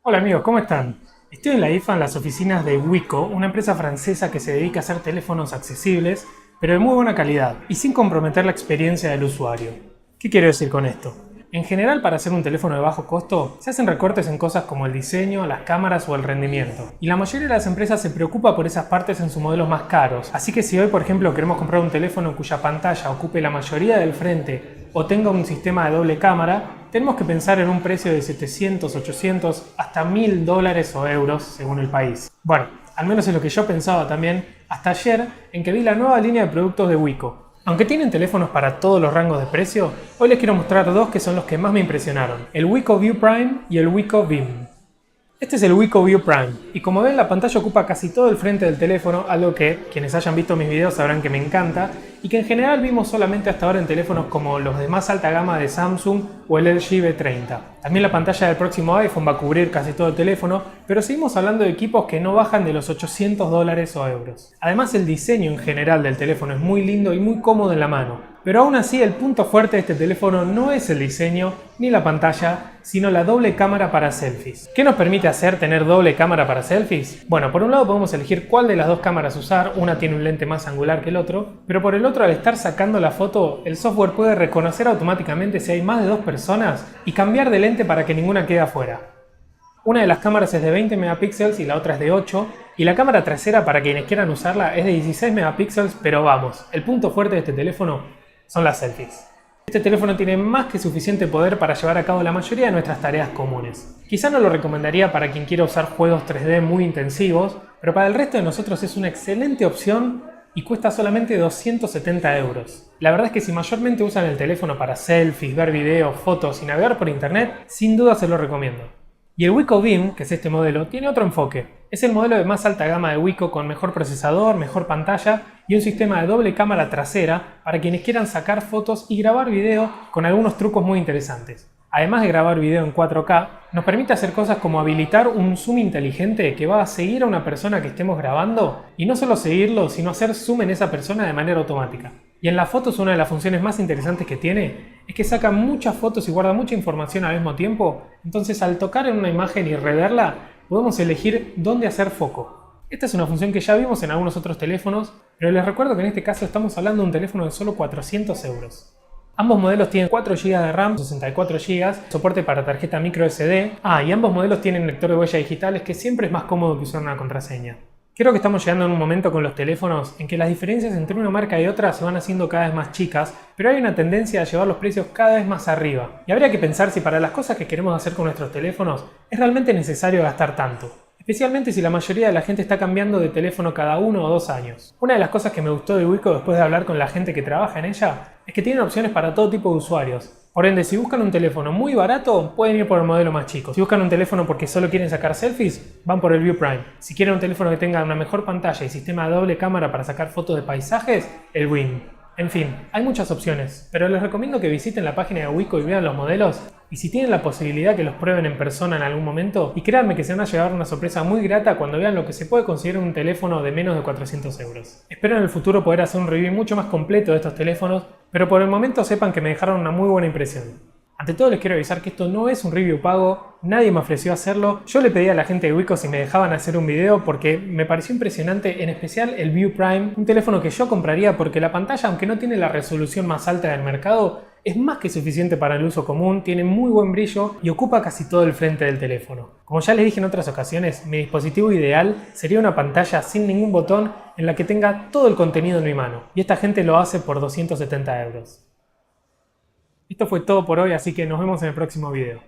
Hola amigos, ¿cómo están? Estoy en la IFA en las oficinas de Wiko, una empresa francesa que se dedica a hacer teléfonos accesibles, pero de muy buena calidad y sin comprometer la experiencia del usuario. ¿Qué quiero decir con esto? En general, para hacer un teléfono de bajo costo, se hacen recortes en cosas como el diseño, las cámaras o el rendimiento. Y la mayoría de las empresas se preocupa por esas partes en sus modelos más caros. Así que si hoy, por ejemplo, queremos comprar un teléfono cuya pantalla ocupe la mayoría del frente o tenga un sistema de doble cámara, tenemos que pensar en un precio de 700, 800, hasta $1000 o euros según el país. Bueno, al menos es lo que yo pensaba también hasta ayer en que vi la nueva línea de productos de Wiko. Aunque tienen teléfonos para todos los rangos de precio, hoy les quiero mostrar dos que son los que más me impresionaron: el Wiko View Prime y el Wiko Beam. Este es el Wiko View Prime, y como ven la pantalla ocupa casi todo el frente del teléfono, algo que quienes hayan visto mis videos sabrán que me encanta, y que en general vimos solamente hasta ahora en teléfonos como los de más alta gama de Samsung o el LG V30. También la pantalla del próximo iPhone va a cubrir casi todo el teléfono, pero seguimos hablando de equipos que no bajan de los $800 o euros. Además, el diseño en general del teléfono es muy lindo y muy cómodo en la mano. Pero aún así, el punto fuerte de este teléfono no es el diseño ni la pantalla, sino la doble cámara para selfies. ¿Qué nos permite hacer tener doble cámara para selfies? Bueno, por un lado podemos elegir cuál de las dos cámaras usar, una tiene un lente más angular que el otro, pero por el otro, al estar sacando la foto, el software puede reconocer automáticamente si hay más de dos personas y cambiar de lente para que ninguna quede afuera. Una de las cámaras es de 20 megapíxeles y la otra es de 8, y la cámara trasera, para quienes quieran usarla, es de 16 megapíxeles, pero vamos, el punto fuerte de este teléfono son las selfies. Este teléfono tiene más que suficiente poder para llevar a cabo la mayoría de nuestras tareas comunes. Quizá no lo recomendaría para quien quiera usar juegos 3D muy intensivos, pero para el resto de nosotros es una excelente opción y cuesta solamente 270 euros. La verdad es que si mayormente usan el teléfono para selfies, ver videos, fotos y navegar por internet, sin duda se lo recomiendo. Y el Wiko Beam, que es este modelo, tiene otro enfoque. Es el modelo de más alta gama de Wiko con mejor procesador, mejor pantalla y un sistema de doble cámara trasera para quienes quieran sacar fotos y grabar video con algunos trucos muy interesantes. Además de grabar video en 4K, nos permite hacer cosas como habilitar un zoom inteligente que va a seguir a una persona que estemos grabando y no solo seguirlo, sino hacer zoom en esa persona de manera automática. Y en las fotos, una de las funciones más interesantes que tiene es que saca muchas fotos y guarda mucha información al mismo tiempo, entonces al tocar en una imagen y reverla, podemos elegir dónde hacer foco. Esta es una función que ya vimos en algunos otros teléfonos, pero les recuerdo que en este caso estamos hablando de un teléfono de solo 400 euros. Ambos modelos tienen 4 GB de RAM, 64 GB, soporte para tarjeta micro SD. Y ambos modelos tienen lector de huellas digitales, que siempre es más cómodo que usar una contraseña. Creo que estamos llegando a un momento con los teléfonos en que las diferencias entre una marca y otra se van haciendo cada vez más chicas, pero hay una tendencia a llevar los precios cada vez más arriba. Y habría que pensar si para las cosas que queremos hacer con nuestros teléfonos es realmente necesario gastar tanto. Especialmente si la mayoría de la gente está cambiando de teléfono cada 1 o 2 años. Una de las cosas que me gustó de Wiko después de hablar con la gente que trabaja en ella es que tienen opciones para todo tipo de usuarios. Por ende, si buscan un teléfono muy barato, pueden ir por el modelo más chico. Si buscan un teléfono porque solo quieren sacar selfies, van por el View Prime. Si quieren un teléfono que tenga una mejor pantalla y sistema de doble cámara para sacar fotos de paisajes, el Beam. En fin, hay muchas opciones, pero les recomiendo que visiten la página de Wiko y vean los modelos, y si tienen la posibilidad que los prueben en persona en algún momento, y créanme que se van a llevar una sorpresa muy grata cuando vean lo que se puede conseguir en un teléfono de menos de 400 euros. Espero en el futuro poder hacer un review mucho más completo de estos teléfonos, pero por el momento sepan que me dejaron una muy buena impresión. Ante todo les quiero avisar que esto no es un review pago, nadie me ofreció hacerlo. Yo le pedí a la gente de Wiko si me dejaban hacer un video porque me pareció impresionante, en especial el View Prime, un teléfono que yo compraría porque la pantalla, aunque no tiene la resolución más alta del mercado, es más que suficiente para el uso común, tiene muy buen brillo y ocupa casi todo el frente del teléfono. Como ya les dije en otras ocasiones, mi dispositivo ideal sería una pantalla sin ningún botón en la que tenga todo el contenido en mi mano, y esta gente lo hace por 270 euros. Esto fue todo por hoy, así que nos vemos en el próximo video.